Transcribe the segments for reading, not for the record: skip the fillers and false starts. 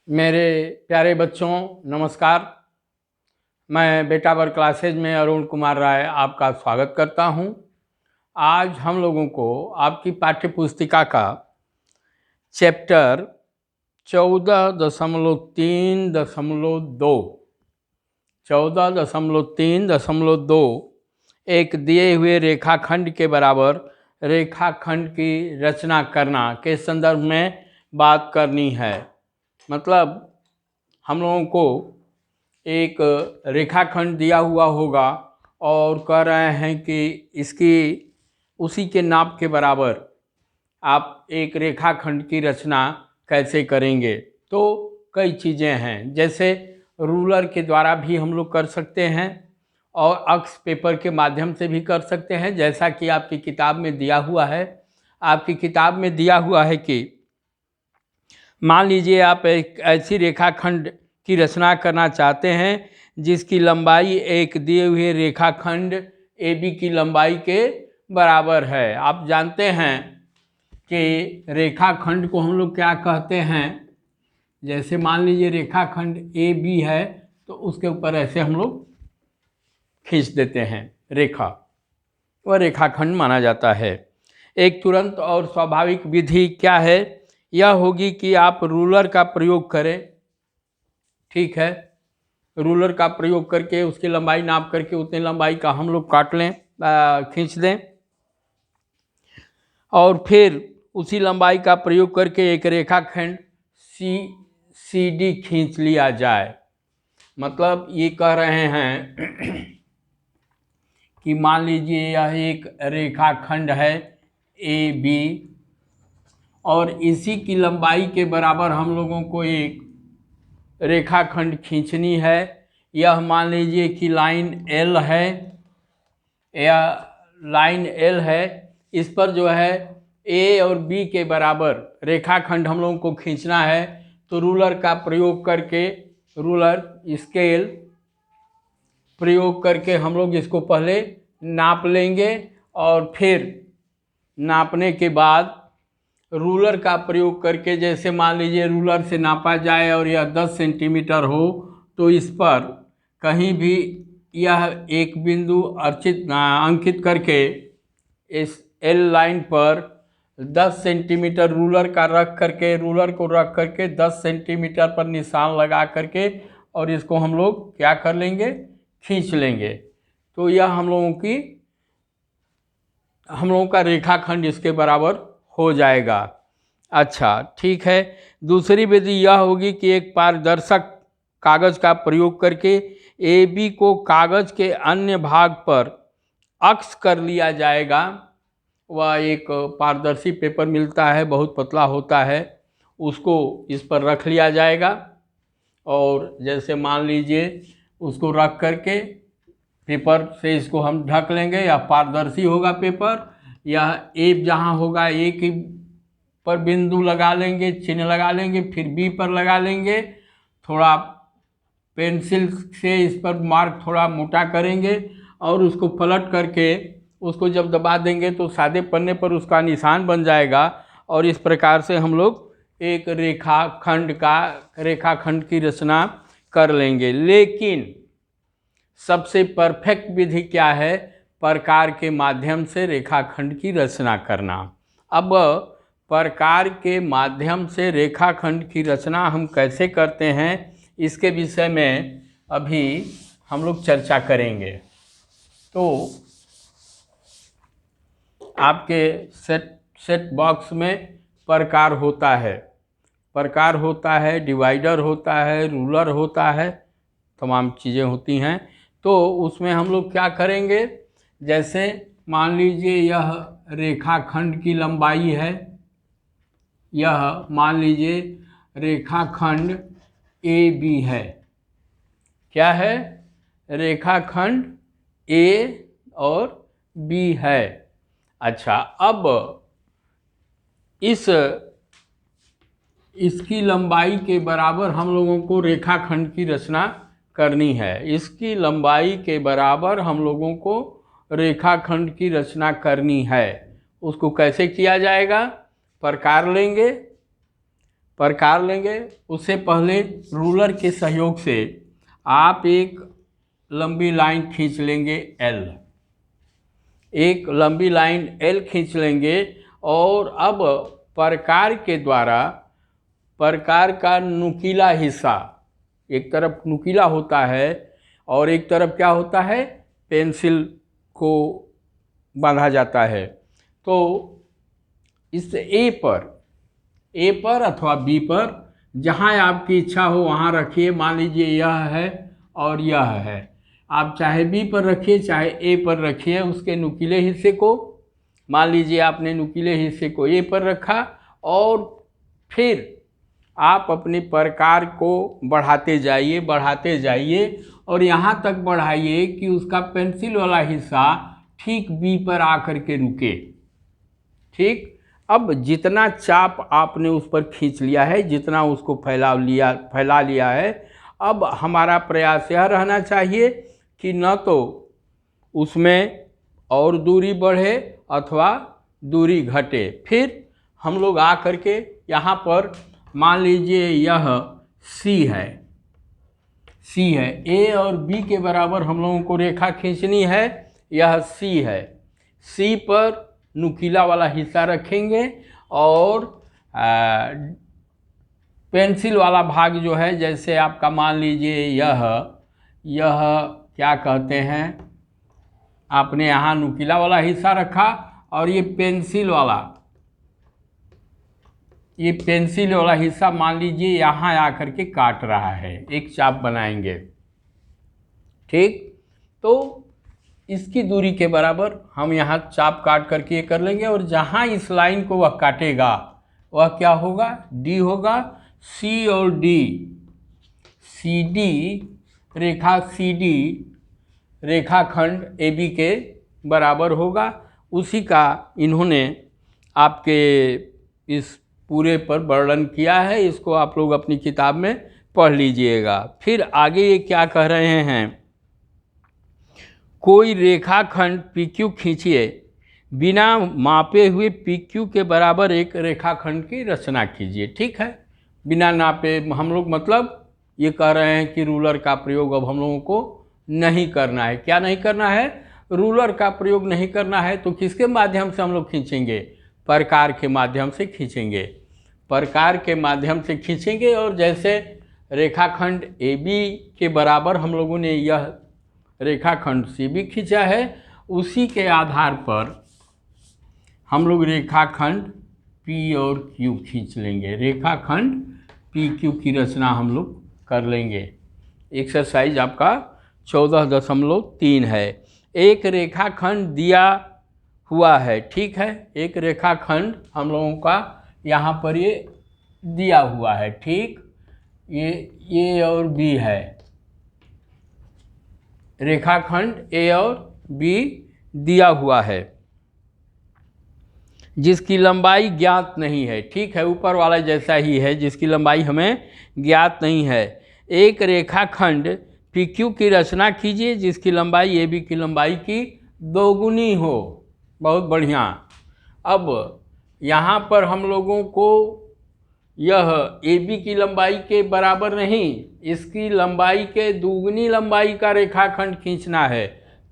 मेरे प्यारे बच्चों नमस्कार। मैं बेटा वर क्लासेज में अरुण कुमार राय आपका स्वागत करता हूं। आज हम लोगों को आपकी पाठ्य पुस्तिका का चैप्टर 14.3.2 एक दिए हुए रेखाखंड के बराबर रेखाखंड की रचना करना के संदर्भ में बात करनी है। मतलब हम लोगों को एक रेखाखंड दिया हुआ होगा और कह रहे हैं कि इसकी उसी के नाप के बराबर आप एक रेखाखंड की रचना कैसे करेंगे। तो कई चीज़ें हैं, जैसे रूलर के द्वारा भी हम लोग कर सकते हैं और अक्स पेपर के माध्यम से भी कर सकते हैं, जैसा कि आपकी किताब में दिया हुआ है। आपकी किताब में दिया हुआ है कि मान लीजिए आप एक ऐसी रेखाखंड की रचना करना चाहते हैं जिसकी लंबाई एक दिए हुए रेखाखंड AB की लंबाई के बराबर है। आप जानते हैं कि रेखाखंड को हम लोग क्या कहते हैं। जैसे मान लीजिए रेखाखंड AB है तो उसके ऊपर ऐसे हम लोग खींच देते हैं रेखा, वह रेखाखंड माना जाता है। एक तुरंत और स्वाभाविक विधि क्या है, यह होगी कि आप रूलर का प्रयोग करें। ठीक है, रूलर का प्रयोग करके उसकी लंबाई नाप करके उतनी लंबाई का हम लोग काट लें, खींच दें, और फिर उसी लंबाई का प्रयोग करके एक रेखाखंड CD खींच लिया जाए। मतलब ये कह रहे हैं कि मान लीजिए यह एक रेखाखंड है AB और इसी की लंबाई के बराबर हम लोगों को एक रेखाखंड खींचनी है। यह मान लीजिए कि लाइन L है, या लाइन L है, इस पर जो है A और B के बराबर रेखाखंड हम लोगों को खींचना है। तो रूलर का प्रयोग करके, रूलर स्केल प्रयोग करके हम लोग इसको पहले नाप लेंगे और फिर नापने के बाद रूलर का प्रयोग करके, जैसे मान लीजिए रूलर से नापा जाए और यह 10 सेंटीमीटर हो तो इस पर कहीं भी यह एक बिंदु अंकित करके इस L लाइन पर 10 सेंटीमीटर रूलर का रख करके, रूलर को रख करके 10 सेंटीमीटर पर निशान लगा करके और इसको हम लोग क्या कर लेंगे, खींच लेंगे। तो यह हम लोगों का रेखाखंड इसके बराबर हो जाएगा। अच्छा ठीक है, दूसरी विधि यह होगी कि एक पारदर्शक कागज का प्रयोग करके AB को कागज के अन्य भाग पर अक्स कर लिया जाएगा। वह एक पारदर्शी पेपर मिलता है, बहुत पतला होता है, उसको इस पर रख लिया जाएगा और जैसे मान लीजिए उसको रख करके पेपर से इसको हम ढक लेंगे। या पारदर्शी होगा पेपर, या A जहाँ होगा A की पर बिंदु लगा लेंगे, चिन्ह लगा लेंगे, फिर B पर लगा लेंगे, थोड़ा पेंसिल से इस पर मार्क थोड़ा मोटा करेंगे और उसको पलट करके उसको जब दबा देंगे तो सादे पन्ने पर उसका निशान बन जाएगा। और इस प्रकार से हम लोग एक रेखाखंड की रचना कर लेंगे। लेकिन सबसे परफेक्ट विधि क्या है, प्रकार के माध्यम से रेखाखंड की रचना करना। अब प्रकार के माध्यम से रेखाखंड की रचना हम कैसे करते हैं, इसके विषय में अभी हम लोग चर्चा करेंगे। तो आपके सेट बॉक्स में प्रकार होता है, डिवाइडर होता है, रूलर होता है, तमाम चीज़ें होती हैं। तो उसमें हम लोग क्या करेंगे, जैसे मान लीजिए यह रेखाखंड की लंबाई है, यह मान लीजिए रेखाखंड AB है। क्या है, रेखाखंड A और B है। अच्छा, अब इसकी लंबाई के बराबर हम लोगों को रेखाखंड की रचना करनी है। इसकी लंबाई के बराबर हम लोगों को रेखाखंड की रचना करनी है। उसको कैसे किया जाएगा, प्रकार लेंगे, प्रकार लेंगे। उससे पहले रूलर के सहयोग से आप एक लंबी लाइन खींच लेंगे L, एक लंबी लाइन L खींच लेंगे और अब प्रकार के द्वारा प्रकार का नुकीला हिस्सा, एक तरफ नुकीला होता है और एक तरफ क्या होता है, पेंसिल को बांधा जाता है। तो इस A पर अथवा B पर जहाँ आपकी इच्छा हो वहाँ रखिए। मान लीजिए यह है और यह है, आप चाहे B पर रखिए चाहे A पर रखिए। उसके नुकीले हिस्से को, मान लीजिए आपने नुकीले हिस्से को A पर रखा और फिर आप अपने प्रकार को बढ़ाते जाइए और यहाँ तक बढ़ाइए कि उसका पेंसिल वाला हिस्सा ठीक B पर आकर के रुके। ठीक, अब जितना चाप आपने उस पर खींच लिया है, जितना उसको फैला लिया है, अब हमारा प्रयास यह रहना चाहिए कि न तो उसमें और दूरी बढ़े अथवा दूरी घटे। फिर हम लोग आ करके यहाँ पर मान लीजिए यह C है, A और B के बराबर हम लोगों को रेखा खींचनी है। यह C है, C पर नुकीला वाला हिस्सा रखेंगे और पेंसिल वाला भाग जो है, जैसे आपका मान लीजिए यह क्या कहते हैं, आपने यहाँ नुकीला वाला हिस्सा रखा और ये पेंसिल वाला हिस्सा मान लीजिए यहाँ आकर के काट रहा है, एक चाप बनाएंगे। ठीक, तो इसकी दूरी के बराबर हम यहाँ चाप काट करके ये कर लेंगे और जहाँ इस लाइन को वह काटेगा वह क्या होगा, D होगा। C और D, CD रेखा CD रेखाखंड AB के बराबर होगा। उसी का इन्होंने आपके इस पूरे पर वर्णन किया है, इसको आप लोग अपनी किताब में पढ़ लीजिएगा। फिर आगे ये क्या कह रहे हैं, कोई रेखाखंड PQ खींचिए, बिना मापे हुए PQ के बराबर एक रेखाखंड की रचना कीजिए। ठीक है, बिना नापे हम लोग मतलब ये कह रहे हैं कि रूलर का प्रयोग अब हम लोगों को नहीं करना है। क्या नहीं करना है, रूलर का प्रयोग नहीं करना है। तो किसके माध्यम से हम लोग खींचेंगे, प्रकार के माध्यम से खींचेंगे, प्रकार के माध्यम से खींचेंगे। और जैसे रेखाखंड AB के बराबर हम लोगों ने यह रेखाखंड CB खींचा है, उसी के आधार पर हम लोग रेखाखंड P और Q खींच लेंगे। रेखाखंड PQ की रचना हम लोग कर लेंगे। एक्सरसाइज आपका 14.3 है। एक रेखाखंड दिया हुआ है, ठीक है, एक रेखाखंड हम लोगों का यहाँ पर ये दिया हुआ है। ठीक, ये A और B है, रेखाखंड A और B दिया हुआ है, जिसकी लंबाई ज्ञात नहीं है। ठीक है, ऊपर वाला जैसा ही है, जिसकी लंबाई हमें ज्ञात नहीं है। एक रेखाखंड PQ की रचना कीजिए जिसकी लंबाई AB की लंबाई की दोगुनी हो। बहुत बढ़िया। अब यहाँ पर हम लोगों को यह AB की लंबाई के बराबर नहीं, इसकी लंबाई के दुगनी लंबाई का रेखाखंड खींचना है।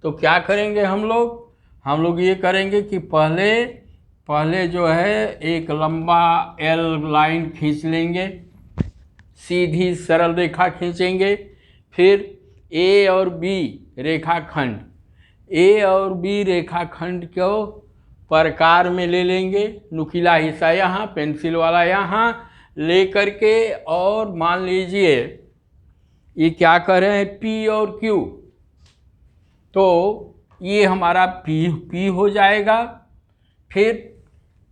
तो क्या करेंगे हम लोग ये करेंगे कि पहले जो है एक लंबा L लाइन खींच लेंगे, सीधी सरल रेखा खींचेंगे। फिर A और B रेखाखंड को प्रकार में ले लेंगे, नुकीला हिस्सा यहाँ, पेंसिल वाला यहाँ ले करके, और मान लीजिए ये क्या कर रहे हैं, P और Q, तो ये हमारा P हो जाएगा। फिर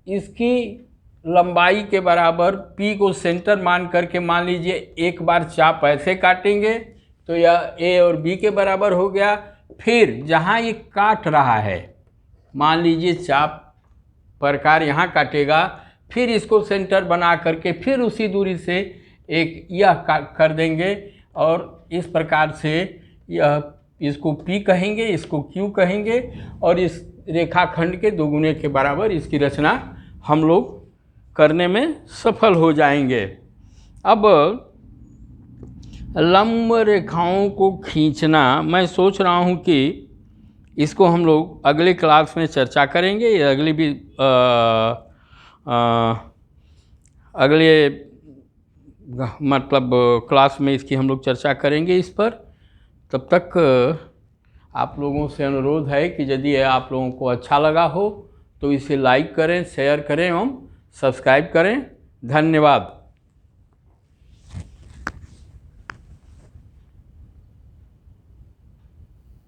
इसकी लंबाई के बराबर P को सेंटर मान करके मान लीजिए एक बार चाप ऐसे काटेंगे तो यह A और B के बराबर हो गया। फिर जहाँ ये काट रहा है, मान लीजिए चाप प्रकार यहाँ काटेगा, फिर इसको सेंटर बना करके फिर उसी दूरी से एक यह कर देंगे और इस प्रकार से इसको P कहेंगे, इसको Q कहेंगे, और इस रेखाखंड के दोगुने के बराबर इसकी रचना हम लोग करने में सफल हो जाएंगे। अब लंब रेखाओं को खींचना, मैं सोच रहा हूँ कि इसको हम लोग अगले क्लास में चर्चा करेंगे, या अगली भी अगले मतलब क्लास में इसकी हम लोग चर्चा करेंगे इस पर। तब तक आप लोगों से अनुरोध है कि यदि आप लोगों को अच्छा लगा हो तो इसे लाइक करें, शेयर करें एवं सब्सक्राइब करें। धन्यवाद।